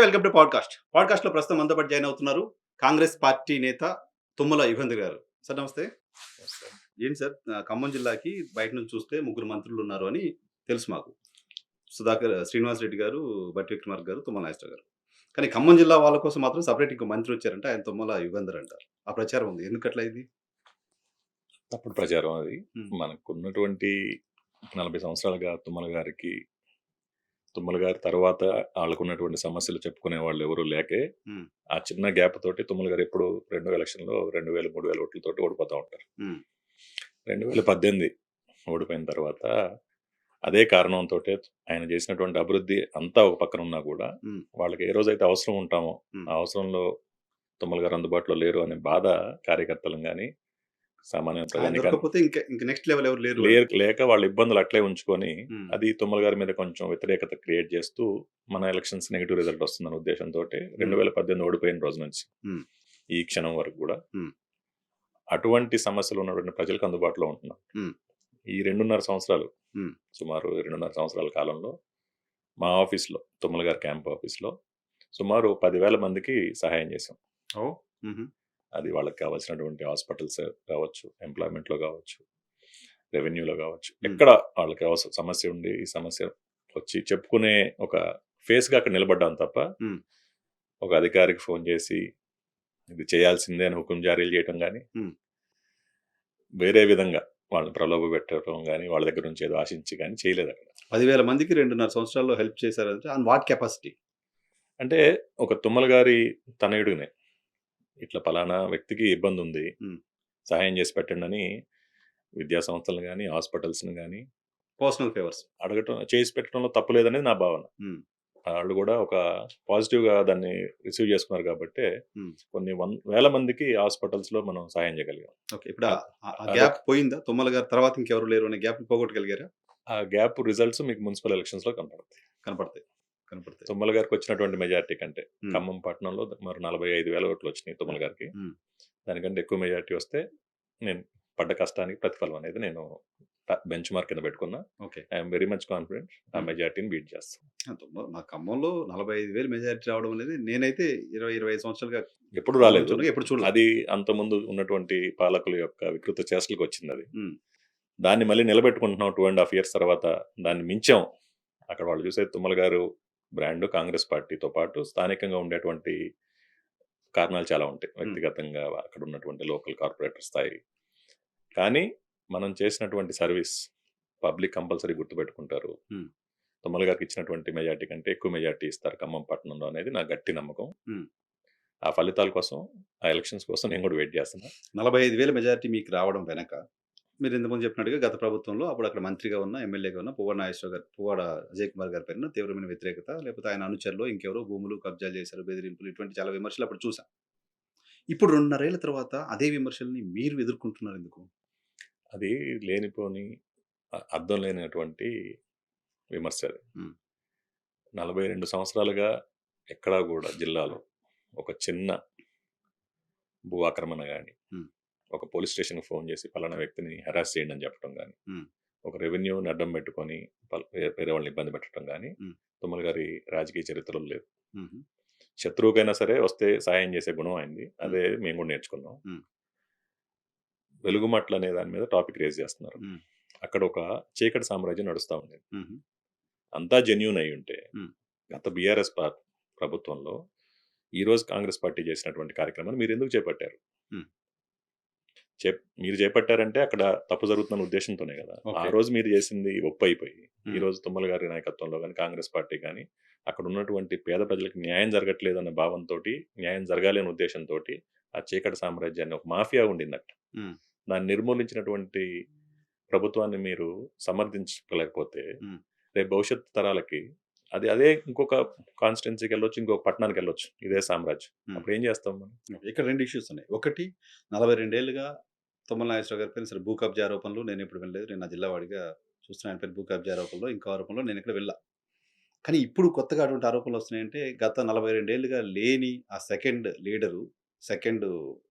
Welcome to podcast. పాడ్కాస్ట్‌లో ప్రస్తుతం మనతో పాటు జాయిన్ అవుతున్నారు కాంగ్రెస్ పార్టీ నేత తుమ్మల యుగంధర్ గారు. సార్ నమస్తే. ఏంటి సార్ ఖమ్మం జిల్లాకి బయట నుంచి చూస్తే ముగ్గురు మంత్రులున్నారు అని తెలుసు మాకు. సుధాకర్ శ్రీనివాస్ రెడ్డి గారు, బట్టి విక్రమార్క గారు, తుమ్మల నాగేశ్వరరావు గారు. కానీ ఖమ్మం జిల్లా వాళ్ళ కోసం మాత్రం సెపరేట్ ఇంకో మంత్రి వచ్చారంట. ఆయన తుమ్మల యుగంధర్ అంటారు. ఆ ప్రచారం ఉంది. ఎందుకట్లా ఇది? తప్పుడు ప్రచారం అది. హ్మ్. మనకున్నటువంటి 40 సంవత్సరాలుగా తుమ్మల గారి తర్వాత వాళ్ళకున్నటువంటి సమస్యలు చెప్పుకునే వాళ్ళు ఎవరు లేకే హ్మ్. ఆ చిన్న గ్యాప్ తోటి తుమ్మల గారు ఎప్పుడు 2 ఎలక్షన్లో 2000, 3000 ఓట్లతోటి ఓడిపోతూ ఉంటారు. హ్మ్. 2018 ఓడిపోయిన తర్వాత అదే కారణంతో ఆయన చేసినటువంటి అభివృద్ధి అంతా ఒక పక్కన ఉన్నా కూడా హ్మ్. వాళ్ళకి ఏ రోజైతే అవసరం ఉంటామో హ్మ్. ఆ అవసరంలో తుమ్మల గారు అందుబాటులో లేరు అనే బాధ కార్యకర్తలను కానీ సామాన్య ఆయన ప్రజానికాన్ని దొరకకపోతే ఇంక నెక్స్ట్ లెవెల్ ఎవరు లేరు అని. లేక వాళ్ళ ఇబ్బందులు అట్లే ఉంచుకొని హ్మ్. అది తుమ్మల గారి మీద కొంచెం వ్యతిరేకత క్రియేట్ చేస్తూ మన ఎలక్షన్స్ నెగిటివ్ రిజల్ట్ వస్తుందన్న ఉద్దేశంతో 2018 ఓడిపోయిన రోజు నుంచి హ్మ్. ఈ క్షణం వరకు కూడా హ్మ్. అటువంటి సమస్యలు ఉన్నటువంటి ప్రజలకు అందుబాటులో ఉంటున్నాం. హ్మ్. ఈ 2.5 సంవత్సరాలు హ్మ్. సుమారు 2.5 సంవత్సరాల కాలంలో మా ఆఫీస్లో తుమ్మల గారి క్యాంప్ ఆఫీస్లో సుమారు 10,000 మందికి సహాయం చేశాం. ఓహ్! హుహు. అది వాళ్ళకి కావాల్సినటువంటి హాస్పిటల్స్ కావచ్చు, ఎంప్లాయ్మెంట్లో కావచ్చు, రెవెన్యూలో కావచ్చు, హ్మ్. ఎక్కడ వాళ్ళకి సమస్య ఉండి ఈ సమస్య వచ్చి చెప్పుకునే ఒక ఫేస్గా అక్కడ నిలబడ్డాం తప్ప హ్మ్. ఒక అధికారికి ఫోన్ చేసి ఇది చేయాల్సిందే అని హుకుం జారీలు చేయటం కానీ హ్మ్. వేరే విధంగా వాళ్ళని ప్రలోభ పెట్టడం కానీ వాళ్ళ దగ్గర నుంచి ఏదో ఆశించి కానీ చేయలేదు అక్కడ. 10,000 మందికి 2.5 సంవత్సరాల్లో హెల్ప్ చేశారంటే ఆన్ వాట్ కెపాసిటీ? అంటే ఒక తుమ్మల గారి తనయుడినే ఇట్లా పలానా వ్యక్తికి ఇబ్బంది ఉంది, హ్మ్. సహాయం చేసి పెట్టండి అని విద్యా సంస్థలను కానీ హాస్పిటల్స్ని కానీ పర్సనల్ ఫేవర్స్. అడగటం చేసి పెట్టడంలో తప్పు లేదనేది నా భావన. హ్మ్. వాళ్ళు కూడా ఒక పాజిటివ్గా దాన్ని రిసీవ్ చేసుకున్నారు కాబట్టి హ్మ్. కొన్ని వేల మందికి హాస్పిటల్స్లో మనం సహాయం చేయగలిగాం. ఓకే. ఇప్పుడు అద్- ఆ అదొక గ్యాప్ పోయిందా? తుమ్మల గారి తర్వాత ఇంకెవరు లేరు అనే గ్యాప్‌ని పోగొట్టగలిగారా? ఆ గ్యాప్ రిజల్ట్స్ మీకు మున్సిపల్ ఎలక్షన్స్లో కనపడతాయి. కనపడతాయి. కనపడతాయి. తుమ్మల గారికి వచ్చినటువంటి మెజారిటీ కంటే హ్మ్. ఖమ్మం పట్టణంలో మరి 45,000 ఓట్లు వచ్చినాయి తుమ్మల హ్మ్. గారికి. హ్మ్. దానికంటే ఎక్కువ మెజారిటీ వస్తే నేను పడ్డ కష్టానికి ప్రతిఫలం అనేది నేను బెంచ్ మార్క్ కింద పెట్టుకున్నా. Okay. I'm very much confident ఆ హ్మ్. మెజారిటీని బీట్ చేస్తాం. మా ఖమ్మంలో 45,000 మెజారిటీ రావడం అనేది నేనైతే 20, 25 సంవత్సరాలుగా ఎప్పుడు ఖమ్మం రాలేదు. చూడగా ఎప్పుడు చూడల. అది అంతకుముందు ఉన్నటువంటి పాలకుల యొక్క వికృత చేష్టలకు వచ్చింది. హ్మ్. దాన్ని మళ్ళీ నిలబెట్టుకుంటున్నాం 2.5 ఇయర్స్ తర్వాత. దాన్ని మించాం. అక్కడ వాళ్ళు చూసే తుమ్మల గారు బ్రాండ్ కాంగ్రెస్ పార్టీతో పాటు స్థానికంగా ఉండేటువంటి కారణాలు చాలా ఉంటాయి. హ్మ్. వ్యక్తిగతంగా అక్కడ ఉన్నటువంటి లోకల్ కార్పొరేటర్ స్థాయి. కానీ మనం చేసినటువంటి సర్వీస్ పబ్లిక్ కంపల్సరీ గుర్తుపెట్టుకుంటారు. హ్మ్. తుమ్మల గారికి ఇచ్చినటువంటి మెజార్టీ కంటే ఎక్కువ మెజార్టీ ఇస్తారు ఖమ్మం పట్టణంలో అనేది నా గట్టి నమ్మకం. హ్మ్. ఆ ఫలితాల కోసం, ఆ ఎలక్షన్స్ కోసం నేను కూడా వెయిట్ చేస్తున్నా. 45,000 మెజారిటీ మీకు రావడం వెనక మీరు ఇంతకుముందు చెప్పినట్టుగా గత ప్రభుత్వంలో అప్పుడు అక్కడ మంత్రిగా ఉన్న, ఎమ్మెల్యేగా ఉన్న పువ్వాడ నాగేశ్వరరావు గారు, పువ్వాడ అజయ్ కుమార్ గారి పైన తీవ్రమైన వ్యతిరేకత, లేకపోతే ఆయన అనుచరులో ఇంకెవరో భూములు కబ్జాలు చేశారు, బెదిరింపులు ఇటువంటి చాలా విమర్శలు అప్పుడు చూసాం. ఇప్పుడు 2.5 ఏళ్ల తర్వాత అదే విమర్శల్ని మీరు ఎదుర్కొంటున్నారెందుకు? అది లేనిపోని అర్థం లేనటువంటి విమర్శ అది. హ్మ్. 42 సంవత్సరాలుగా ఎక్కడా కూడా జిల్లాలో ఒక చిన్న భూ ఆక్రమణ గాని, హ్మ్. ఒక పోలీస్ స్టేషన్‌కి ఫోన్ చేసి పలానా వ్యక్తిని హెరాస్ చేయండి అని చెప్పడం గాని, హ్మ్. ఒక రెవెన్యూని అడ్డం పెట్టుకొని వేరే వాళ్ళని ఇబ్బంది పెట్టడం గాని, హ్మ్. తుమ్మల గారి రాజకీయ చరిత్రలో లేదు. హుహు. శత్రువుకైనా సరే వస్తే సాయం చేసే గుణం ఆయనది. హ్మ్. అదే మేము కూడా నేర్చుకున్నాం. హ్మ్. వెలుగుమట్లు అనే దాని మీద టాపిక్ రేజ్ చేస్తున్నారు. హ్మ్. అక్కడ ఒక చీకటి సామ్రాజ్యం నడుస్తా ఉండేది. హుహు. అంతా జెన్యూన్ అయి ఉంటే హ్మ్. గత బీఆర్ఎస్ ప్రభుత్వంలో ఈ రోజు కాంగ్రెస్ పార్టీ చేసినటువంటి కార్యక్రమాన్ని మీరెందుకు చేపట్టారు? హ్మ్. మీరు చేపట్టారంటే అక్కడ తప్పు జరుగుతుందన్న ఉద్దేశంతోనే కదా! ఆ ఓకే. రోజు మీరు చేసింది ఒప్పయిపోయి, ఈ హ్మ్. రోజు తుమ్మల గారి నాయకత్వంలో గాని, కాంగ్రెస్ పార్టీ గాని, అక్కడ ఉన్నటువంటి పేద ప్రజలకు న్యాయం జరగట్లేదన్న భావంతోటి, న్యాయం జరగాలి అనే ఉద్దేశంతోటి, ఆ చీకటి సామ్రాజ్యాన్ని ఒక మాఫియా ఉండిందట. హ్మ్. దాన్ని నిర్మూలించినటువంటి ప్రభుత్వాన్ని మీరు సమర్థించుకోలేకపోతే, హ్మ్. రేపు భవిష్యత్తు తరాలకి అది అదే ఇంకొక కాన్స్టిట్యుయెన్సీకెళ్ళొచ్చు, ఇంకొక పట్టణానికెళ్ళొచ్చు. ఇదే సామ్రాజ్యం. హ్మ్. అప్పుడేం చేస్తాం మనం? ఇక్కడ 2 ఇష్యూస్ ఉన్నాయి. ఒకటి 42 ఏళ్లుగా తుమ్మల నాగేశ్వరరావు గారి పైన సరే భూ కబ్జా ఆరోపణలు నేనెప్పుడు వినలేదు. నేను నా జిల్లా వాడిగా చూస్తున్నా ఆయన పైన భూ కబ్జా ఆరోపణలో, ఇంకో ఆరోపణలో నేనెక్కడ వినలా. కానీ ఇప్పుడు కొత్తగా అటువంటి ఆరోపణలొస్తున్నాయంటే గత 42 ఏళ్లుగా లేని ఆ సెకండ్ లీడరు, సెకండ్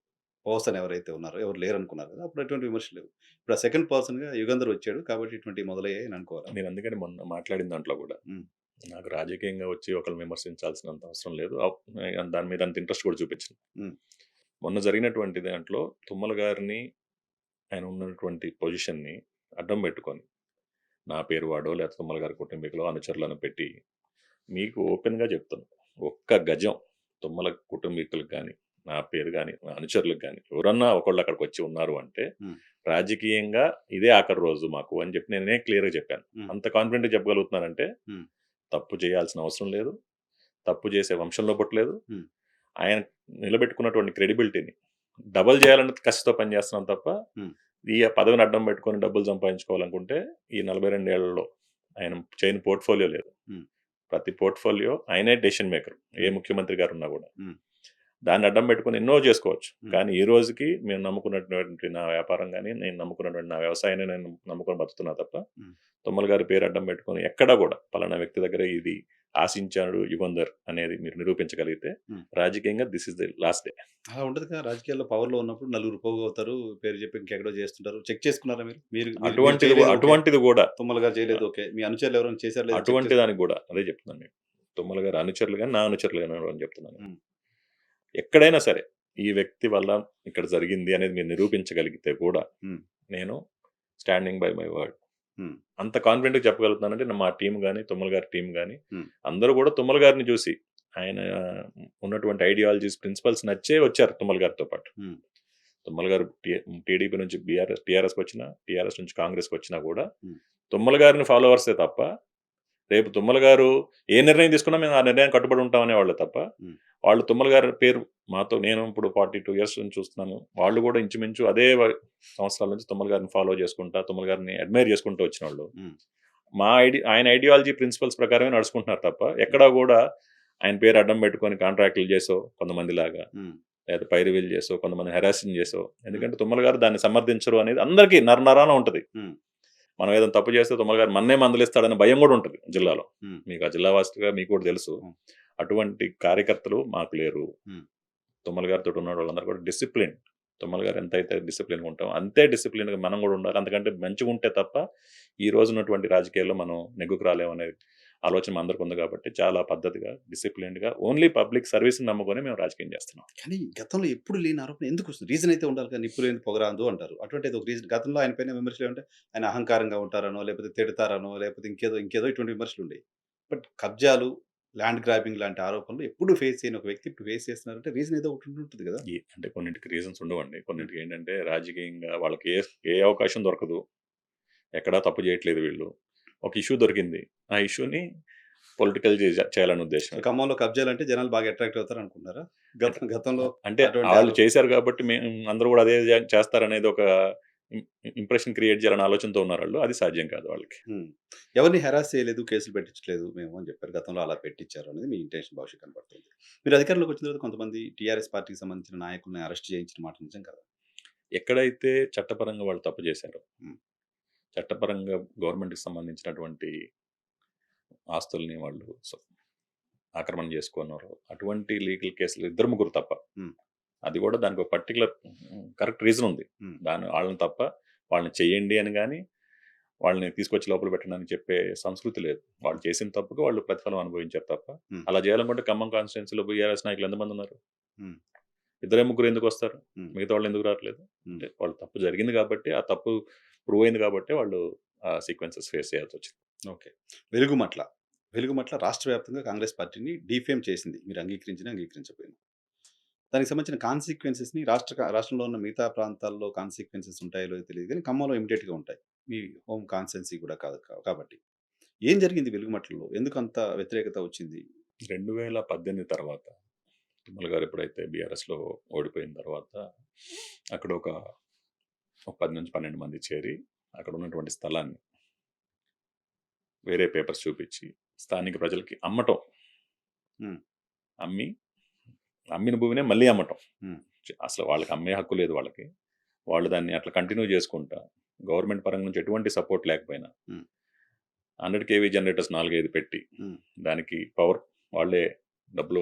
పర్సన్ ఎవరైతే ఉన్నారో ఎవరు లేరనుకున్నారు కదా! అప్పుడు ఎటువంటి విమర్శలు లేవు. ఇప్పుడు ఆ సెకండ్ పర్సన్‌గా యుగంధర్ వచ్చాడు. కాబట్టి ఇటువంటివి మొదలయ్యాయి అని అనుకోవాలా? నేను అందుకని మొన్న మాట్లాడిన దాంట్లో కూడా హ్మ్. నాకు రాజకీయంగా వచ్చి ఒకరిని విమర్శించాల్సినంత అవసరం లేదు. దాని మీద అంత ఇంట్రెస్ట్ కూడా చూపించను. హ్మ్. మొన్న జరిగినటువంటి దాంట్లో తుమ్మల గారిని, ఆయన ఉన్నటువంటి పొజిషన్‌ని అడ్డం పెట్టుకొని, నా పేరు వాడో లేకపోతే తుమ్మల గారి కుటుంబీకులో అనుచరులను పెట్టి, మీకు ఓపెన్‌గా చెప్తున్నా. ఒక్క గజం తుమ్మల కుటుంబీకులకు గాని, నా పేరు గాని, నా అనుచరులకు గాని ఎవరన్నా ఒకళ్ళు అక్కడికొచ్చి ఉన్నారు అంటే, హ్మ్. రాజకీయంగా ఇదే ఆఖరి రోజు మాకు అని చెప్పి నేనే క్లియర్‌గా చెప్పాను. హ్మ్. అంత కాన్ఫిడెంట్‌గా చెప్పగలుగుతున్నానంటే, హ్మ్. తప్పు చేయాల్సిన అవసరం లేదు. తప్పు చేసే వంశంలో పుట్టలేదు. హ్మ్. ఆయన నిలబెట్టుకున్నటువంటి క్రెడిబిలిటీని డబుల్ చేయాలని కసితో పనిచేస్తున్నాం తప్ప, హ్మ్. ఈ పదవిని అడ్డం పెట్టుకొని డబ్బులు సంపాదించుకోవాలనుకుంటే, ఈ 42 ఏళ్లలో ఆయన చేయని పోర్ట్‌ఫోలియో లేదు. హ్మ్. ప్రతి పోర్ట్‌ఫోలియో ఆయనే డెసిషన్ మేకర్. ఏ హ్మ్. ముఖ్యమంత్రి గారున్నా గూడా. హ్మ్. దాన్ని అడ్డం పెట్టుకొని ఎన్నో చేసుకోవచ్చు. హ్మ్. కానీ ఈ రోజుకి మేము నమ్ముకున్నటువంటి నా వ్యాపారం గాని, నేను నమ్ముకున్నటువంటి నా వ్యవసాయాన్ని నేను నమ్ముకొని బతుకుతున్నా తప్ప, హ్మ్. తుమ్మల గారి పేరు అడ్డం పెట్టుకొని ఎక్కడా గూడా పలానా వ్యక్తి దగ్గర ఇది ఆశించాడు యుగంధర్ అనేది మీరు నిరూపించగలిగితే, హ్మ్. రాజకీయంగా this is the last day. అలా ఉండదుగా రాజకీయాల్లో పవర్‌లో ఉన్నప్పుడు నలుగురు పోగవుతారు. పేరు చెప్పి ఇంకెక్కడో చేస్తుంటారు. చెక్ చేసుకున్నారా మీరు? మీరు మీరు మీరు చేయలేదు ఓకే. అటువంటిది గూడా తుమ్మల గారు చేయలేదు ఓకే. మీ అనుచరులు ఎవరైనా చేశారో లేదో చెక్ అటువంటి చేసుకున్నారా? దానికి గూడా అదే చెప్తున్నాను మీకు. తుమ్మల గారి అనుచరులు గాని, నా అనుచరులు గాని అని చెప్తున్నాను. హ్మ్. ఎక్కడైనా సరే, ఈ వ్యక్తి వల్ల ఇక్కడ జరిగింది అనేది మీరు నిరూపించగలిగితే కూడా, హ్మ్. నేను స్టాండింగ్ బై మై వర్డ్. హ్మ్. అంత కాన్ఫిడెంట్‌గా చెప్పగలుగుతున్నానంటే మా టీమ్ గాని, తుమ్మల గారి టీమ్ గాని, హ్మ్. అందరూ కూడా తుమ్మల గారిని చూసి, ఆయన ఉన్నటువంటి ఐడియాలజీస్, ప్రిన్సిపల్స్ నచ్చే వచ్చారు తుమ్మల గారితో పాటు. హ్మ్. తుమ్మల గారు టీడీపీ నుంచి టీఆర్ఎస్‌కొచ్చినా, టీఆర్ఎస్ నుంచి కాంగ్రెస్‌కొచ్చినా కూడా, హ్మ్. తుమ్మల గారిని ఫాలోవర్సే తప్ప, రేపు తుమ్మల గారు ఏ నిర్ణయం తీసుకున్నా మేము ఆ నిర్ణయానికి కట్టుబడి ఉంటాం అనేవాళ్ళే తప్ప, హ్మ్. వాళ్ళు తుమ్మల గారి పేరు మాతో, నేను ఇప్పుడు 42 ఇయర్స్ నుంచి చూస్తున్నాను. వాళ్ళు కూడా ఇంచుమించు అదే సంవత్సరాల నుంచి తుమ్మల గారిని ఫాలో చేసుకుంటా, తుమ్మల గారిని అడ్మైర్ చేసుకుంటూ వచ్చినోళ్ళు. హ్మ్. ఆయన ఐడియాలజీ, ప్రిన్సిపల్స్ ప్రకారమే నడుచుకుంటున్నారు తప్ప, ఎక్కడా కూడా ఆయన పేరు అడ్డం పెట్టుకొని కాంట్రాక్టులు చేసో కొంతమందిలాగా, హ్మ్. లేదా పైరవీలు చేసో, కొంతమంది హెరాసింగ్ చేసో, హ్మ్. ఎందుకంటే తుమ్మల గారు దాన్ని సమర్థించరు అనేది అందరికీ నరనరాన ఉంటది. హ్మ్. మనం ఏదైనా తప్పు చేస్తే తుమ్మల గారు మన్నే మందలిస్తాడనే భయం కూడా ఉంటది జిల్లాలో. హ్మ్. మీకు ఆ జిల్లా వాసిగా మీకు కూడా తెలుసు. హ్మ్. అటువంటి కార్యకర్తలు మాకు లేరు. హ్మ్. తుమ్మల గారితోటి ఉన్న వాళ్ళందరూ కూడా డిసిప్లిన్. తుమ్మల గారు ఎంతైతే డిసిప్లిన్‌గా ఉంటామో, అంతే డిసిప్లిన్‌గా మనం కూడా ఉండాలి. అంతకంటే మంచిగుంటే తప్ప, ఈ రోజు ఉన్నటువంటి రాజకీయాల్లో మనం నెగ్గుకు రాలేమనే ఆలోచన అందరికి ఉంది కాబట్టి, చాలా పద్ధతిగా, డిసిప్లిన్డ్‌గా ఓన్లీ పబ్లిక్ సర్వీస్‌ని నమ్ముకొని మేము రాజకీయం చేస్తున్నాం. కానీ గతంలో ఎప్పుడు లేని ఆరోపణ ఎందుకొస్తుంది? రీజన్ అయితే ఉండాలి కదా! నిప్పు లేనిది పొగరాదు అంటారు. అటువంటిది ఒక రీజన్ గతంలో ఆయన పైన విమర్శలు ఏమంటే ఆయన అహంకారంగా ఉంటారనో, లేకపోతే తిడతారనో, లేకపోతే ఇంకేదో ఇటువంటి విమర్శలుండేయి. బట్ కబ్జాలు, ల్యాండ్ గ్రాబింగ్ లాంటి ఆరోపణలు ఎప్పుడు ఫేస్ చేయని ఒక వ్యక్తి ఇప్పుడు ఫేస్ చేస్తున్నారంటే రీజన్ ఏదో ఒకటి ఉంటుంటది కదా! అంటే కొన్నింటికి రీజన్స్ ఉండవండి. హ్మ్. కొన్నింటికి ఏంటంటే రాజకీయంగా వాళ్ళకి ఏ ఏ అవకాశం దొరకదు. ఎక్కడా తప్పు చేయట్లేదు వీళ్ళు. ఒక ఇష్యూ దొరికింది. ఆ ఇష్యూని పొలిటికల్ చేయాలనే సో, ఉద్దేశం. ఖమ్మంలో కబ్జాలంటే జనాలు బాగా అట్రాక్ట్ అవుతారనుకుంటున్నారా? గతంలో అంటే అటువంటి ఆళ్ళు చేశారు గాబట్టి అందరూ గూడా అదే చేస్తారనేది ఒక ఇం ఇంప్రెషన్ క్రియేట్ చేయాలనే ఆలోచనతో ఉన్నారాళ్ళు. అది సాధ్యం కాదు వాళ్ళకి. హ్మ్. ఎవరిని హెరాస్ చేయలేదు, కేసులు పెట్టించలేదు మేము అని చెప్పారు. గతంలో అలా పెట్టించారు అనేది మీ ఇంటెన్షన్ భవిష్యత్ కనపడుతుంది. మీరు అధికారంలోకి వచ్చిన తర్వాత కొంతమంది టీఆర్ఎస్ పార్టీకి సంబంధించిన నాయకుల్ని అరెస్ట్ చేయించిన మాట నిజం కదా? ఎక్కడైతే చట్టపరంగా వాళ్ళు తప్పు చేశారో, హ్మ్. చట్టపరంగా గవర్నమెంట్‌కి సంబంధించినటువంటి ఆస్తుల్ని వాళ్ళు ఆక్రమణ చేసుకున్నారో, అటువంటి లీగల్ కేసులు ఇద్దరు, ముగ్గురు తప్ప. హ్మ్. అది గూడా దానికి ఒక పర్టిక్యులర్ కరెక్ట్ రీజన్ ఉంది. హ్మ్. ఆళ్ళని తప్ప వాళ్ళని చేయండి అని గాని, వాళ్ళని తీసుకొచ్చి లోపల పెట్టండి అని చెప్పే సంస్కృతి లేదు. వాళ్ళు చేసిన తప్పుకి వాళ్ళు ప్రతిఫలం అనుభవించారు తప్ప, హ్మ్. అలా చేయాలనుకుంటే ఖమ్మం కాన్స్టిట్యున్సీలో బీఆర్ఎస్ నాయకులు ఎంతమందున్నారు? హ్మ్. ఇద్దరే ముగ్గురు ఎందుకొస్తారు? హ్మ్. మిగతా వాళ్ళు ఎందుకు రాట్లేదు? హ్మ్. అంటే వాళ్ళు తప్పు జరిగింది కాబట్టి, ఆ తప్పు ప్రూవ్ అయింది కాబట్టే వాళ్ళు ఆ సీక్వెన్సెస్ ఫేస్ చేయాల్సొచ్చింది. ఓకే. వెలుగుమట్ల. వెలుగుమట్ల రాష్ట్ర వ్యాప్తంగా కాంగ్రెస్ పార్టీని డీఫేమ్ చేసింది. మీరు అంగీకరించినా, అంగీకరించకపోయినా. దానికి సంబంధించిన కాన్సీక్వెన్సెస్‌ని రాష్ట్రంలో ఉన్న మిగతా ప్రాంతాల్లో కాన్సీక్వెన్సెస్ ఉంటాయో లేదో తెలీదు గానీ, ఖమ్మంలో ఇమ్మీడియేట్‌గా ఉంటాయి. మీ హోమ్ కాన్స్టిట్యున్సీ కూడా కాదు కాబట్టి. ఏం జరిగింది వెలుగుమట్లలో? ఎందుకంత వ్యతిరేకత వచ్చింది? 2018 తర్వాత తిమ్మల గారు ఎప్పుడైతే బీఆర్ఎస్‌లో ఓడిపోయిన తర్వాత, అక్కడ ఒక 10-12 మంది చేరి, అక్కడ ఉన్నటువంటి స్థలాన్ని వేరే పేపర్స్ చూపిచ్చి, స్థానిక ప్రజలకి అమ్మటం. హ్మ్. అమ్మి, అమ్మిన భూమినే మళ్ళీ అమ్మటం. హ్మ్. అసలు వాళ్ళకి అమ్మే హక్కు లేదు వాళ్ళకి. వాళ్ళు దాన్ని అట్లా కంటిన్యూ చేసుకుంటా, గవర్నమెంట్ పరంగా నుంచి ఎటువంటి సపోర్ట్ లేకపోయినా, హ్మ్. 100 కేవీ జనరేటర్స్ 4, 5 పెట్టి, హ్మ్. దానికి పవర్ వాళ్ళే డబ్బులు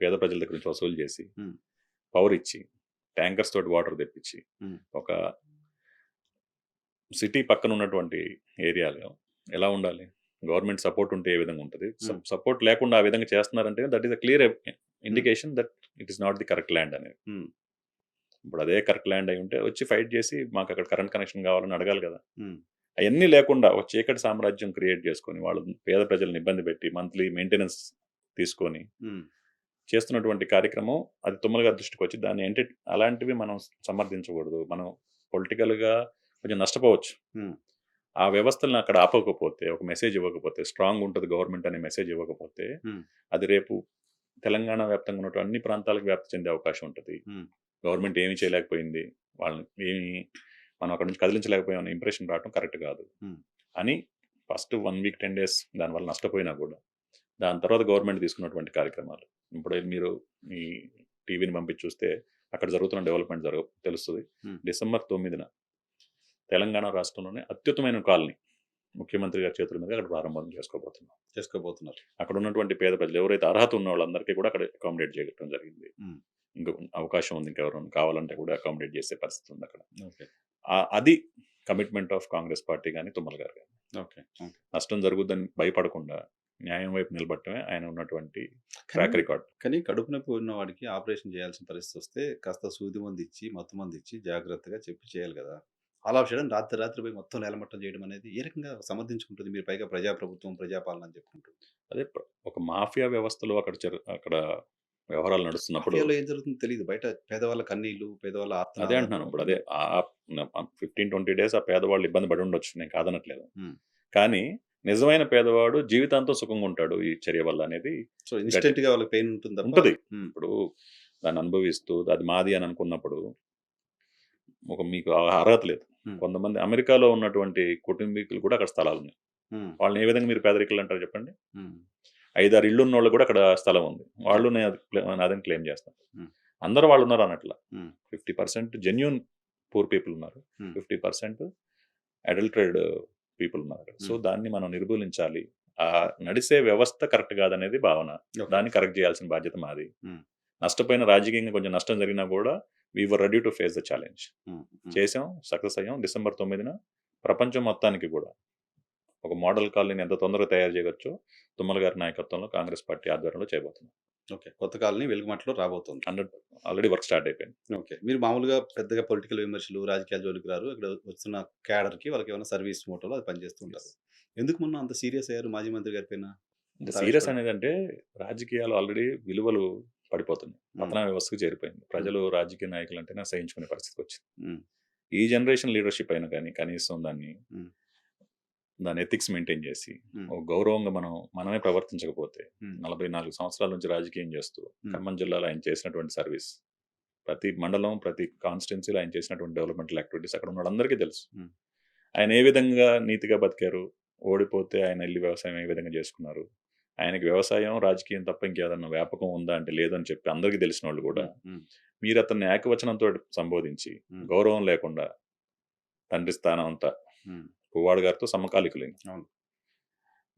పేద ప్రజల దగ్గర నుంచి వసూలు చేసి, హ్మ్. పవర్ ఇచ్చి, ట్యాంకర్స్ తోటి వాటర్ తెప్పించి, హ్మ్. ఒక సిటీ పక్కన ఉన్నటువంటి ఏరియాలో ఎలా ఉండాలి? గవర్నమెంట్ సపోర్ట్ ఉంటే ఏ విధంగా ఉంటుంది, Hmm. సపోర్ట్ లేకుండా ఆ విధంగా చేస్తున్నారంటే that is a clear indication that it is not the correct land అనేది. Hmm. ఇప్పుడు అదే కరెక్ట్ ల్యాండ్ అయి ఉంటే వచ్చి ఫైట్ చేసి మాకు అక్కడ కరెంట్ కనెక్షన్ కావాలని అడగాలి కదా. Hmm. అవన్నీ లేకుండా ఒక చీకటి సామ్రాజ్యం క్రియేట్ చేసుకొని వాళ్ళు పేద ప్రజలను ఇబ్బంది పెట్టి మంత్లీ మెయింటెనెన్స్ తీసుకొని Hmm. చేస్తున్నటువంటి కార్యక్రమం అది తుమ్మల గారి దృష్టికి వచ్చి దాన్ని ఏంటి అలాంటివి మనం సమర్థించకూడదు. మనం పొలిటికల్గా కొంచెం నష్టపోవచ్చు. Hmm. ఆ వ్యవస్థలను అక్కడ ఆపకపోతే, ఒక మెసేజ్ ఇవ్వకపోతే, స్ట్రాంగ్ ఉంటుంది గవర్నమెంట్ అనే మెసేజ్ ఇవ్వకపోతే, Hmm. అది రేపు తెలంగాణ వ్యాప్తంగా ఉన్నటువంటి అన్ని ప్రాంతాలకు వ్యాప్తి చెందే అవకాశం ఉంటుంది. Hmm. గవర్నమెంట్ ఏమీ చేయలేకపోయింది, వాళ్ళని ఏమి మనం అక్కడ నుంచి కదిలించలేకపోయామని ఇంప్రెషన్ రావడం కరెక్ట్ కాదు Hmm. అని ఫస్ట్ 1 వీక్ 10 days దానివల్ల నష్టపోయినా కూడా దాని తర్వాత గవర్నమెంట్ తీసుకున్నటువంటి కార్యక్రమాలు ఇప్పుడు మీరు మీ టీవీని పంపించి చూస్తే అక్కడ జరుగుతున్న డెవలప్మెంట్ తెలుస్తుంది. Hmm. డిసెంబర్ 9న తెలంగాణ రాష్ట్రంలోనే అత్యుత్తమైన కాలనీ ముఖ్యమంత్రి గారి చేతుల మీద అక్కడ ప్రారంభం చేసుకోబోతున్నారు. అక్కడ ఉన్నటువంటి పేద ప్రజలు ఎవరైతే అర్హత ఉన్న వాళ్ళందరికీ కూడా అక్కడ అకామిడేట్ చేయడం జరిగింది. Hmm. ఇంకో అవకాశం ఉంది, ఇంకెవరైనా కావాలంటే కూడా అకామిడేట్ చేసే పరిస్థితి ఉంది అక్కడ. Okay. అది కమిట్మెంట్ ఆఫ్ కాంగ్రెస్ పార్టీ కానీ తుమ్మల గారు కానీ. Okay. Okay. నష్టం జరుగుద్దని భయపడకుండా న్యాయం వైపు నిలబడటమే ఆయన ఉన్నటువంటి ట్రాక్ రికార్డ్. కానీ కడుపు నొప్పి ఉన్న వాడికి ఆపరేషన్ చేయాల్సిన పరిస్థితి వస్తే కాస్త సూది మంది ఇచ్చి మత్తు మంది ఇచ్చి జాగ్రత్తగా చెప్పి చేయాలి కదా. ఆల్ ఆఫ్ సడన్ రాత్రి పోయి మొత్తం నేలమట్టం చేయడం అనేది ఏ రకంగా సమర్థించుకుంటుంది? మీరు పైగా ప్రజాప్రభుత్వం ప్రజాపాలన అని చెప్పుకుంటుంది. అదే ఒక మాఫియా వ్యవస్థలో అక్కడ వ్యవహారాలు నడుస్తున్నప్పుడు మాఫియాలో ఏం జరుగుతుందో తెలియదు. బయట పేదవాళ్ళ కన్నీళ్లు, పేదవాళ్ళ అదే ఆర్తనాదాలు. అంటున్నాను. ఇప్పుడు అదే 15-20 days ఆ పేదవాళ్ళు ఇబ్బంది పడి ఉండొచ్చు, నేను కాదనట్లేదు. Hmm. కానీ నిజమైన పేదవాడు జీవితాంతం సుఖంగా ఉంటాడు ఈ చర్య వల్ల అనేది సో ఇన్స్టెంట్ గా వాళ్ళకి పెయిన్ ఉంటుంది తప్ప. ఉంటుంది. Hmm. ఇప్పుడు దాన్ని అనుభవిస్తూ అది మాది అని అనుకున్నప్పుడు మీకు అర్హత లేదు. Hmm. కొంతమంది అమెరికాలో ఉన్నటువంటి కుటుంబీకులు కూడా అక్కడ స్థలాలు ఉన్నాయి. Hmm. వాళ్ళని ఏ విధంగా మీరు పేదరికలు అంటారు చెప్పండి? Hmm. 5-6 ఇళ్ళు ఉన్న వాళ్ళు కూడా అక్కడ స్థలం ఉంది, వాళ్ళు నాదని క్లెయిమ్ చేస్తారు. Hmm. అందరూ వాళ్ళు ఉన్నారు అన్నట్ల. Hmm. 50% జెన్యూన్ పూర్ పీపుల్ ఉన్నారు, Hmm. 50% అడల్టెడ్ పీపుల్ ఉన్నారు. సో దాన్ని మనం నిర్మూలించాలి. ఆ నడిసే వ్యవస్థ కరెక్ట్ కాదనేది భావన. Okay. దాన్ని కరెక్ట్ చేయాల్సిన బాధ్యత మాది. Hmm. నష్టపోయిన రాజకీయంగా కొంచెం నష్టం జరిగినా కూడా we were ready to face the challenge. Hmm. Hmm. చేసాం, సక్సెస్ అయ్యాం. డిసెంబర్ 9న ప్రపంచం మొత్తానికి కూడా ఒక మోడల్ కాలనీని ఎంత తొందరగా తయారు చేయవచ్చో తుమ్మల గారి నాయకత్వంలో కాంగ్రెస్ పార్టీ ఆధ్వర్యంలో చేయబోతున్నాం. ఓకే. కొత్త కాలనీ వెలుగుమట్లో రాబోతుంది. 100 ఆల్రెడీ వర్క్ స్టార్ట్ అయిపోయింది. ఓకే. మీరు మామూలుగా పెద్దగా పొలిటికల్ విమర్శలు, రాజకీయాల జోలికి రారు. ఇక్కడ వస్తున్న క్యాడర్‌కి వాళ్ళకి ఏమైనా సర్వీస్ మోటోలో అది పనిచేస్తుంటారు. ఎందుకు మొన్న అంత సీరియస్ అయ్యారు మాజీ మంత్రి గారి పైన? సీరియస్ అనేది అంటే రాజకీయాలు ఆల్రెడీ విలువలు పడిపోతున్నాయి, పతన వ్యవస్థకు చేరిపోయింది. ప్రజలు రాజకీయ నాయకులు అంటేనే సహించుకునే పరిస్థితికి వచ్చింది. Hmm. ఈ జనరేషన్ లీడర్షిప్ అయినా కానీ కనీసం దాని Hmm. ఎథిక్స్ మెయింటైన్ చేసి Hmm. ఒక గౌరవంగా మనమే ప్రవర్తించకపోతే, Hmm. 44 సంవత్సరాల నుంచి రాజకీయం చేస్తూ Hmm. ఖమ్మం జిల్లాలో ఆయన చేసినటువంటి సర్వీస్, ప్రతి మండలం ప్రతి కాన్స్టిట్యున్సీలో ఆయన చేసినటువంటి డెవలప్మెంటల్ యాక్టివిటీస్ అక్కడ ఉన్న వాళ్ళందరికీ తెలుసు. Hmm. ఆయన ఏ విధంగా నీతిగా బతికారు, ఓడిపోతే ఆయన వెళ్ళి వ్యవసాయం ఏ విధంగా చేసుకున్నారు, ఆయనకి వ్యవసాయం రాజకీయం తప్ప ఇంకేదన్నా వ్యాపకం ఉందా అంటే లేదని చెప్పి అందరికీ తెలిసిన వాళ్ళు కూడా Hmm. మీరు అతన్ని ఏకవచనంతో సంబోధించి Hmm. గౌరవం లేకుండా తండ్రి స్థానం అంతా Hmm. పువ్వాడు గారితో సమకాలికులైంది. అవును.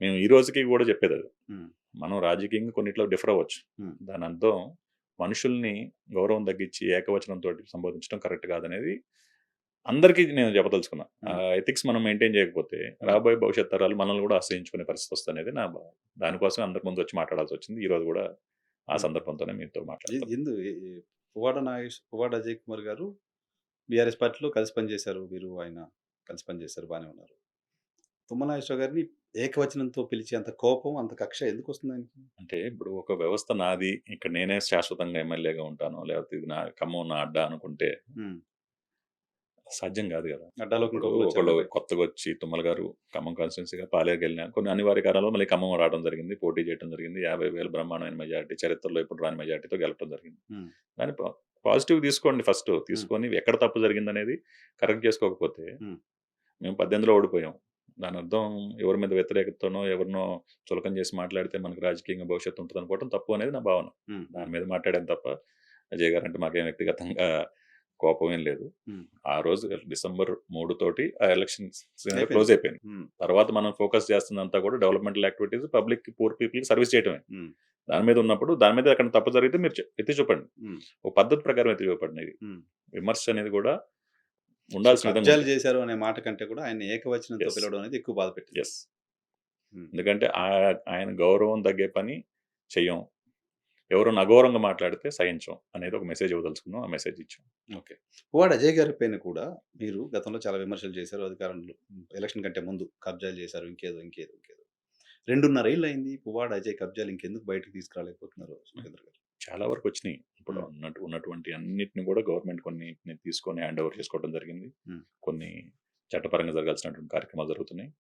మేము ఈ రోజుకి కూడా చెప్పేది అది. Hmm. మనం రాజకీయంగా కొన్నిట్లో డిఫర్ అవ్వచ్చు. Hmm. దాని అర్థం మనుషుల్ని గౌరవం తగ్గించి ఏకవచనంతో సంబోధించడం కరెక్ట్ కాదనేది అందరికీ నేను చెప్పదలుచుకున్నా. ఆ ఎథిక్స్ మనం మెయింటైన్ చేయకపోతే రాబోయే భవిష్యత్ తరాలు మనల్ని కూడా ఆశ్రయించుకునే పరిస్థితి వస్తుంది అనేది నా భావం. దానికోసం అందరి ముందు వచ్చి మాట్లాడాల్సి వచ్చింది. ఈ రోజు కూడా ఆ సందర్భంతోనే మీతో మాట్లాడారు. పువ్వాడ అజయ్ కుమార్ గారు బీఆర్ఎస్ పార్టీలో కలిసి పనిచేశారు. మీరు ఆయన కలిసి పనిచేశారు, బాగానే ఉన్నారు. తుమ్మల నాగేశ్వరరావు గారిని ఏకవచనంతో పిలిచి అంత కోపం, అంత కక్ష ఎందుకు వస్తుంది ఆయనకి? అంటే ఇప్పుడు ఒక వ్యవస్థ నాది, ఇక్కడ నేనే శాశ్వతంగా ఎమ్మెల్యేగా ఉంటాను, లేకపోతే ఇది నా ఖమ్మం నా అడ్డా అనుకుంటే Hmm. సాధ్యం కాదు కదా. అడ్డాలోకి ఇప్పుడు ఇంకొకరు ఒకళ్ళు వచ్చారు. కొత్తగా వచ్చి తుమ్మల గారు ఖమ్మం కాన్స్టిట్యున్సీగా పాలేరుకి వెళ్ళినా కొన్ని అనివార్య కారణాలు మళ్ళీ ఖమ్మం రావడం జరిగింది, పోటీ చేయడం జరిగింది. 50,000 బ్రహ్మాండమైన మెజారిటీ, చరిత్రలో ఇప్పుడు రాని మెజారిటీతో గెలవడం జరిగింది. Hmm. దాన్ని పాజిటివ్ తీసుకోండి, ఫస్ట్ తీసుకొని ఎక్కడ తప్పు జరిగింది అనేది కరెక్ట్ చేసుకోకపోతే Hmm. మేము 18లో ఓడిపోయాం. దాని అర్థం ఎవరి మీద వ్యతిరేకతనో ఎవరినో చులకం చేసి మాట్లాడితే మనకు రాజకీయంగా భవిష్యత్తు ఉంటుంది అనుకోవడం తప్పు అనేది నా భావన. Hmm. దాని మీద మాట్లాడాను తప్ప అజయ్ గారు అంటే మాకేం వ్యక్తిగతంగా కోపం ఏం లేదు. Hmm. ఆ రోజు డిసెంబర్ 3 తోటి ఆ ఎలక్షన్స్ అయిపోయింది. క్లోజ్ అయిపోయింది. Hmm. తర్వాత మనం ఫోకస్ చేస్తుందంతా కూడా డెవలప్మెంటల్ యాక్టివిటీస్, పబ్లిక్ పూర్ పీపుల్కి సర్వీస్ చేయడమే. Hmm. దాని మీద ఉన్నప్పుడు దాని మీద అక్కడ తప్పు జరిగితే మీరు ఎత్తి చూపండి, Hmm. ఒక పద్ధతి ప్రకారం ఎత్తి చూపండి. Hmm. విమర్శ అనేది కూడా ఉండాల్సిన విధంగా కబ్జాలు చేశారు అనే మాట కంటే కూడా ఆయన ఏకవచనంతో Yes. పిలవడం అనేది ఎక్కువ బాధ పెట్టింది. ఎస్ ఎందుకంటే ఆయన గౌరవం తగ్గే పని చెయ్యం, ఎవరైనా అగౌరవంగా మాట్లాడితే సహించం అనేది ఒక మెసేజ్ ఇవ్వదలుచుకున్నాం. ఆ మెసేజ్ ఇచ్చాం. ఓకే. పువ్వాడ అజయ్ గారి పైన కూడా మీరు గతంలో చాలా విమర్శలు చేశారు. అధికారంలో ఎలక్షన్ కంటే ముందు కబ్జాలు చేశారు. ఇంకేదో. 2.5 ఏళ్ళు అయింది. పువ్వాడ అజయ్ కబ్జాలు ఇంకెందుకు బయటకు తీసుకురాలేకపోతున్నారు సుఖేంద్ర గారు? చాలా వరకు వచ్చినాయి. ఇప్పుడు ఉన్నటువంటి అన్నిటిని కూడా గవర్నమెంట్ కొన్నిటిని తీసుకొని హ్యాండ్ ఓవర్ చేసుకోవడం జరిగింది. కొన్ని చట్టపరంగా జరగాల్సినటువంటి కార్యక్రమాలు జరుగుతున్నాయి.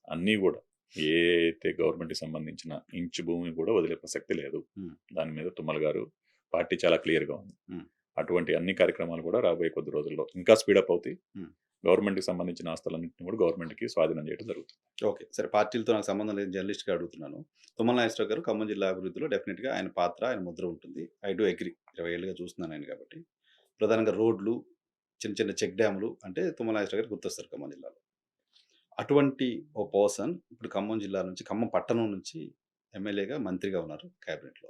అన్నీ కూడా ఏ అయితే గవర్నమెంట్కి సంబంధించిన ఇంచు భూమి కూడా వదిలే ప్రసక్తి లేదు. దాని మీద తుమ్మల గారు పార్టీ చాలా క్లియర్గా ఉంది. అటువంటి అన్ని కార్యక్రమాలు కూడా రాబోయే కొద్ది రోజుల్లో ఇంకా స్పీడప్ అవుతాయి. గవర్నమెంట్కి సంబంధించిన ఆస్తులన్నింటినీ కూడా గవర్నమెంట్కి స్వాధీనం చేయడం జరుగుతుంది. ఓకే. సరే, పార్టీలతో నాకు సంబంధం లేదు, జర్నలిస్ట్గా అడుగుతున్నాను. తుమ్మల నాగేశ్వరరావు గారు ఖమ్మం జిల్లా అభివృద్ధిలో డెఫినెట్గా ఆయన పాత్ర, ఆయన ముద్ర ఉంటుంది. I do agree. 20 ఏళ్ళుగా చూస్తున్నాను ఆయన కాబట్టి. ప్రధానంగా రోడ్లు, చిన్న చెక్ డ్యాములు అంటే తుమ్మల నాగేశ్వరరావు గారు గుర్తొస్తారు ఖమ్మం జిల్లాలో. అటువంటి ఓ పర్సన్ ఇప్పుడు ఖమ్మం జిల్లా నుంచి, ఖమ్మం పట్టణం నుంచి ఎమ్మెల్యేగా, మంత్రిగా ఉన్నారు క్యాబినెట్లో.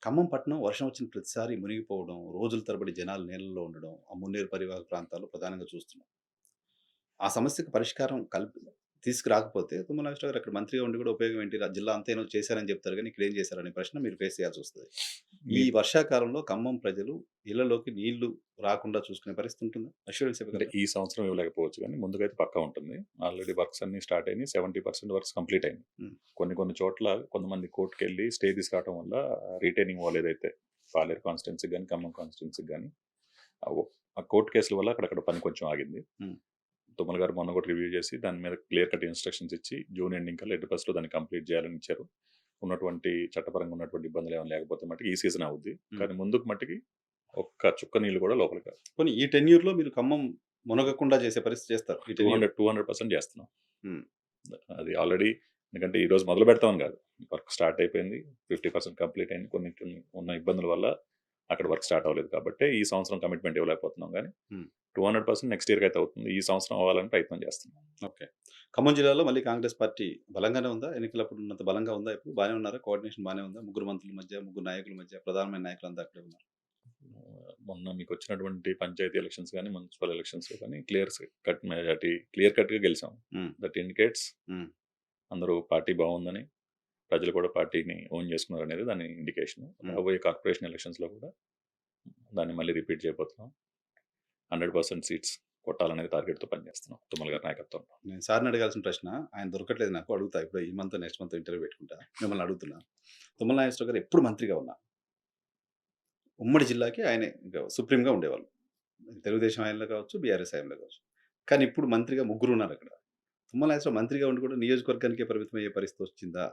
ఖమ్మం పట్టణం వర్షం వచ్చిన ప్రతిసారి మునిగిపోవడం, రోజుల తరబడి జనాలు నీళ్ళలో ఉండడం, ఆ మున్నేరు పరివాహక ప్రాంతాల్లో ప్రధానంగా చూస్తున్నాం. ఆ సమస్యకు పరిష్కారం తీసుకురాకపోతే తుమ్మల నాగేశ్వరరావు గారు అక్కడ మంత్రిగా ఉండి కూడా ఉపయోగం ఏంటి? జిల్లా అంతా ఏమో చేశారని చెప్తారు కానీ ఇక్కడ ఏం చేశారనే ప్రశ్న మీరు ఫేస్ చేయాల్సి వస్తుంది. ఈ వర్షాకాలంలో ఖమ్మం ప్రజలు ఇళ్లలోకి నీళ్లు రాకుండా చూసుకునే పరిస్థితి ఉంటుందా? అష్యూరెన్స్ అంటే ఈ సంవత్సరం ఇవ్వలేకపోవచ్చు కానీ ముందుకైతే పక్కా ఉంటుంది. ఆల్రెడీ వర్క్స్ అన్ని స్టార్ట్ అయినాయి. 70% వర్క్స్ కంప్లీట్ అయింది. కొన్ని చోట్ల కొంతమంది కోర్టుకు వెళ్ళి స్టే తీసుకురావడం వల్ల రిటైనింగ్ వాళ్ళు ఏదైతే పాలేరు కాన్స్టిట్యున్సీకి కానీ ఖమ్మం కాన్స్టిట్యున్సీకి కానీ ఆ కోర్టు కేసుల వల్ల అక్కడక్కడ పని కొంచెం ఆగింది. తుమ్మల గారు మొన్న కూడా రివ్యూ చేసి దాని మీద క్లియర్ కట్ ఇన్స్ట్రక్షన్స్ ఇచ్చి జూన్ ఎండింగ్ కల్లా 80% దాన్ని కంప్లీట్ చేయాలని ఇచ్చారు. ఉన్నటువంటి చట్టపరంగా ఉన్నటువంటి ఇబ్బందులు ఏమైనా లేకపోతే మట్టుకు ఈ సీజన్ అవుద్ది. కానీ ముందుకు మట్టుకి ఒక్క చుక్క నీళ్ళు కూడా లోపలికి రాదు. పోనీ ఈ టెన్యూర్లో మీరు ఖమ్మం మునగకుండా చేసే పరిస్థితి చేస్తారు? 200% చేస్తున్నాం. అది ఆల్రెడీ, ఎందుకంటే ఈ రోజు మొదలు పెడతామని కాదు, వర్క్ స్టార్ట్ అయిపోయింది. 50% కంప్లీట్ అయింది. కొన్ని ఉన్న ఇబ్బందుల వల్ల అక్కడ వర్క్ స్టార్ట్ అవ్వలేదు కాబట్టి ఈ సంవత్సరం కమిట్మెంట్ ఇవ్వలేకపోతున్నాం. కానీ 200% నెక్స్ట్ ఇయర్కి అయితే అవుతుంది. ఈ సంవత్సరం అవ్వాలని ప్రయత్నం చేస్తున్నాం. ఓకే. ఖమ్మం జిల్లాలో మళ్ళీ కాంగ్రెస్ పార్టీ బలంగానే ఉందా? ఎన్నికలప్పుడు ఉన్నంత బలంగా ఉందా? ఇప్పుడు బాగానే ఉన్నారా? కోఆర్డినేషన్ బాగానే ఉందా? ముగ్గురు మంత్రుల మధ్య, ముగ్గురు నాయకుల మధ్య, ప్రధానమైన నాయకులు అంతా అక్కడే ఉన్నారు. మొన్న మీకు వచ్చినటువంటి పంచాయతీ ఎలక్షన్స్ కానీ మున్సిపల్ ఎలక్షన్స్ కానీ క్లియర్ కట్గా గెలిచాం. దట్ ఇండికేట్స్ అందరూ పార్టీ బాగుందని, ప్రజలు కూడా పార్టీని ఓన్ చేసుకున్నారు అనేది దాని ఇండికేషన్. రాబోయే కార్పొరేషన్ ఎలక్షన్స్లో కూడా దాన్ని మళ్ళీ రిపీట్ చేయబోతున్నాం. 100% సీట్స్ కొట్టాలనేది టార్గెట్తో పనిచేస్తున్నాం తుమ్మల గారి నాయకత్వంలో. నేను సార్ని అడగాల్సిన ప్రశ్న, ఆయన దొరకట్లేదు నాకు, అడుగుతా. ఇప్పుడు ఈ మంత్ నెక్స్ట్ మంత్ ఇంటర్వ్యూ పెట్టుకుంటా, మిమ్మల్ని అడుగుతున్నా. తుమ్మల నాగేశ్వరరావు గారు ఎప్పుడు మంత్రిగా ఉన్నా ఉమ్మడి జిల్లాకి ఆయనే ఇంకా సుప్రీంగా ఉండేవాళ్ళు. తెలుగుదేశం ఆయనలో కావచ్చు, బీఆర్ఎస్ ఆయనలో కావచ్చు. కానీ ఇప్పుడు మంత్రిగా ముగ్గురు ఉన్నారు అక్కడ. తుమ్మల నాగేశ్వరరావు మంత్రిగా ఉండి కూడా నియోజకవర్గానికే పరిమితం అయ్యే పరిస్థితి వచ్చిందా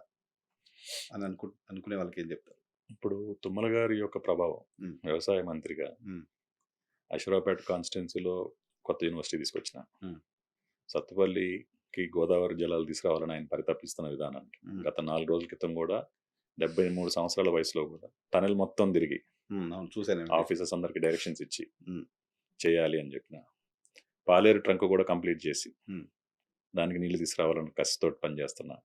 అని అనుకునే వాళ్ళకి ఏం చెప్తారు? ఇప్పుడు తుమ్మల గారి యొక్క ప్రభావం వ్యవసాయ మంత్రిగా అశ్వరావుపేట కాన్స్టిట్యున్సీలో కొత్త యూనివర్సిటీ తీసుకొచ్చిన, సత్తుపల్లికి గోదావరి జలాలు తీసుకురావాలని ఆయన పరితపిస్తున్న విధానానికి గత 4 రోజుల క్రితం కూడా 73 సంవత్సరాల వయసులో కూడా టనెల్ మొత్తం తిరిగి చూసాను, ఆఫీసర్స్ అందరికి డైరెక్షన్స్ ఇచ్చి చేయాలి అని చెప్పిన, పాలేరు ట్రంక్ కూడా కంప్లీట్ చేసి దానికి నీళ్లు తీసుకురావాలని కసితో పనిచేస్తున్నా,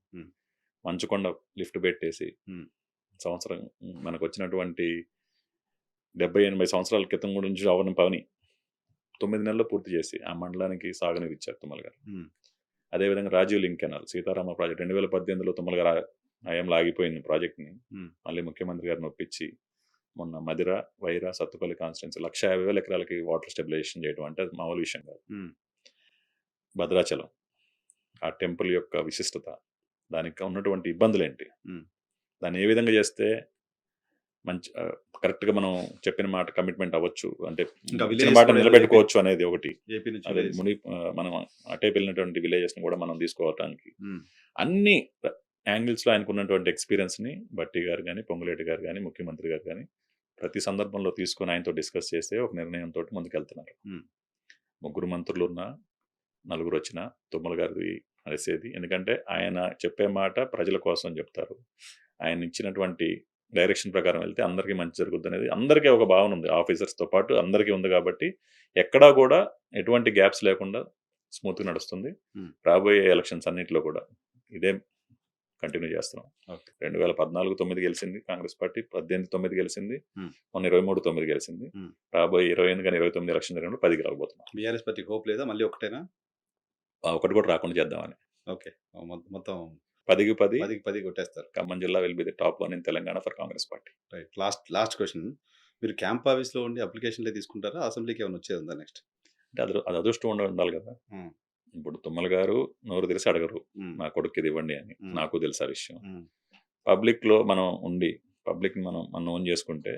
మంచుకొండ లిఫ్ట్ పెట్టేసి సంవత్సరం మనకు వచ్చినటువంటి 70-80 సంవత్సరాల క్రితం గురించి అవని పని 9 నెలల్లో పూర్తి చేసి ఆ మండలానికి సాగునీరు ఇచ్చారు తుమ్మల గారు. అదేవిధంగా Rajiv link canal Sitarama project 2018లో తుమ్మల గారు హయాంలో ఆగిపోయిన ప్రాజెక్ట్ని మళ్ళీ ముఖ్యమంత్రి గారిని ఒప్పించి మొన్న మదిర, వైరా, సత్తుపల్లి కాన్స్టిట్యున్సీ 150,000 ఎకరాలకి వాటర్ స్టెబిలైజేషన్ చేయడం అంటే అది మామూలు విషయం కాదు. భద్రాచలం ఆ టెంపుల్ యొక్క విశిష్టత, దానికి ఉన్నటువంటి ఇబ్బందులు ఏంటి, దాన్ని ఏ విధంగా చేస్తే మంచి కరెక్ట్గా మనం చెప్పిన మాట కమిట్మెంట్ అవ్వచ్చు, అంటే మాట నిలబెట్టుకోవచ్చు అనేది ఒకటి. అదే మనం అటే వెళ్ళినటువంటి విలేజెస్ని కూడా మనం తీసుకోవటానికి అన్ని యాంగిల్స్లో ఆయనకు ఉన్నటువంటి ఎక్స్పీరియన్స్ని బట్టి గారు కానీ, పొంగులేటి గారు కానీ, ముఖ్యమంత్రి గారు కానీ ప్రతి సందర్భంలో తీసుకొని ఆయనతో డిస్కస్ చేస్తే ఒక నిర్ణయంతో ముందుకెళ్తున్నారు. ముగ్గురు మంత్రులు ఉన్నా, 4 వచ్చినా తుమ్మల గారిది అనేసేది. ఎందుకంటే ఆయన చెప్పే మాట ప్రజల కోసం చెప్తారు. ఆయన ఇచ్చినటువంటి డైరెక్షన్ ప్రకారం వెళ్తే అందరికీ మంచి జరుగుద్ది అనేది అందరికీ ఒక భావన ఉంది, ఆఫీసర్స్తో పాటు అందరికీ ఉంది. కాబట్టి ఎక్కడా కూడా ఎటువంటి గ్యాప్స్ లేకుండా స్మూత్గా నడుస్తుంది. రాబోయే ఎలక్షన్స్ అన్నింటిలో కూడా ఇదే కంటిన్యూ చేస్తున్నాం. 2014 9 గెలిచింది కాంగ్రెస్ పార్టీ, 18 9 గెలిచింది, మొన్న 23 9 గెలిచింది. రాబోయే 28 కానీ 29 ఎలక్షన్ జరిగినప్పుడు 10కి రాబోతున్నాం. బీఆర్ఎస్ పార్టీ హోప్ లేదా? మళ్ళీ ఒకటేనా? ఒకటి కూడా రాకుండా చేద్దామని. ఓకే, మొత్తం 10కి 10 10కి 10 కొట్టేస్తారు. ఖమ్మం జిల్లా will be the top 1 in Telangana for Congress party. Right. Last question. మీరు క్యాంప్ ఆఫీస్‌లో ఉండి అప్లికేషన్‌లే తీసుకుంటారా? అసెంబ్లీకి ఏమైనా వచ్చేది ఉందా నెక్స్ట్? అంటే అది అదృష్టం ఉండాలి కదా! హ్మ్. ఇప్పుడు తుమ్మల గారు నోరు తెరిసి అడగరు. హ్మ్. నా కొడుక్కి ఇది ఇవ్వండి అని. హ్మ్. నాకు తెలుసు ఆ విషయం. హ్మ్. పబ్లిక్‌లో మనం ఉండి పబ్లిక్‌ని మనం ఓన్ చేసుకుంటే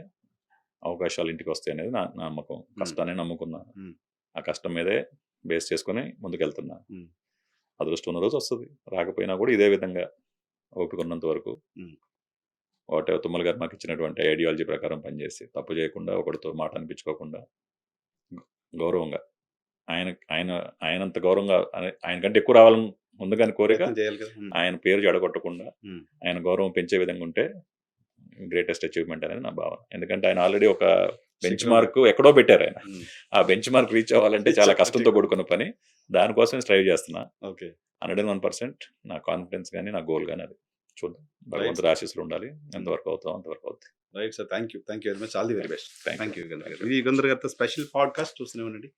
అవకాశాలు ఇంటికి వస్తాయి అనేది నా నమ్మకం. కష్టాన్ని నమ్ముకున్నాను. హ్మ్. ఆ కష్టం మీదే బేస్ చేసుకొని ముందుకెళ్తున్నా. హ్మ్. అదృష్టం ఉన్న రోజు వస్తది. రాకపోయినా కూడా ఇదే విధంగా ఓపిక ఉన్నంత వరకు హ్మ్. వాటెవర్ తుమ్మల గారు నాకు ఇచ్చినటువంటి ఐడియాలజీ ప్రకారం పనిచేసి తప్పు చేయకుండా ఒకడితో మాట అనిపించుకోకుండా గౌరవంగా ఆయన ఆయన ఆయనంత గౌరవంగా ఆయనకంటే ఎక్కువ రావాలని ఉంది కానీ కోరిక ప్రయత్నం చేయాలి కదా! హ్మ్. ఆయన పేరు చెడగొట్టకుండా హ్మ్. ఆయన గౌరవం పెంచే విధంగా ఉంటే గ్రేటెస్ట్ అచీవ్మెంట్ అనేది నా భావన. ఎందుకంటే ఆయన ఆల్రెడీ ఒక బెంచ్ శిఖరం మార్క్ ఎక్కడో పెట్టారు ఆయన. హ్మ్. ఆ బెంచ్ మార్క్ రీచ్ అవ్వాలంటే చాలా కష్టంతో కూడుకున్న పని. దానికోసం స్ట్రైవ్ చేస్తున్నా. ఓకే. 101% నా కాన్ఫిడెన్స్ గాని, నా గోల్ గాని అది. చూద్దాం. భగవంతుడి ఆశీస్సులు ఉండాలి. ఎంతవరకు అవుతామో అంతవరకు అవుద్ది. Right sir. Thank you very much. All the very best. Thank thank you. You Yugandhar గారు. ఇది యుగంధర్ గారితో స్పెషల్ పాడ్‌కాస్ట్ చూస్తూనే ఉండండి.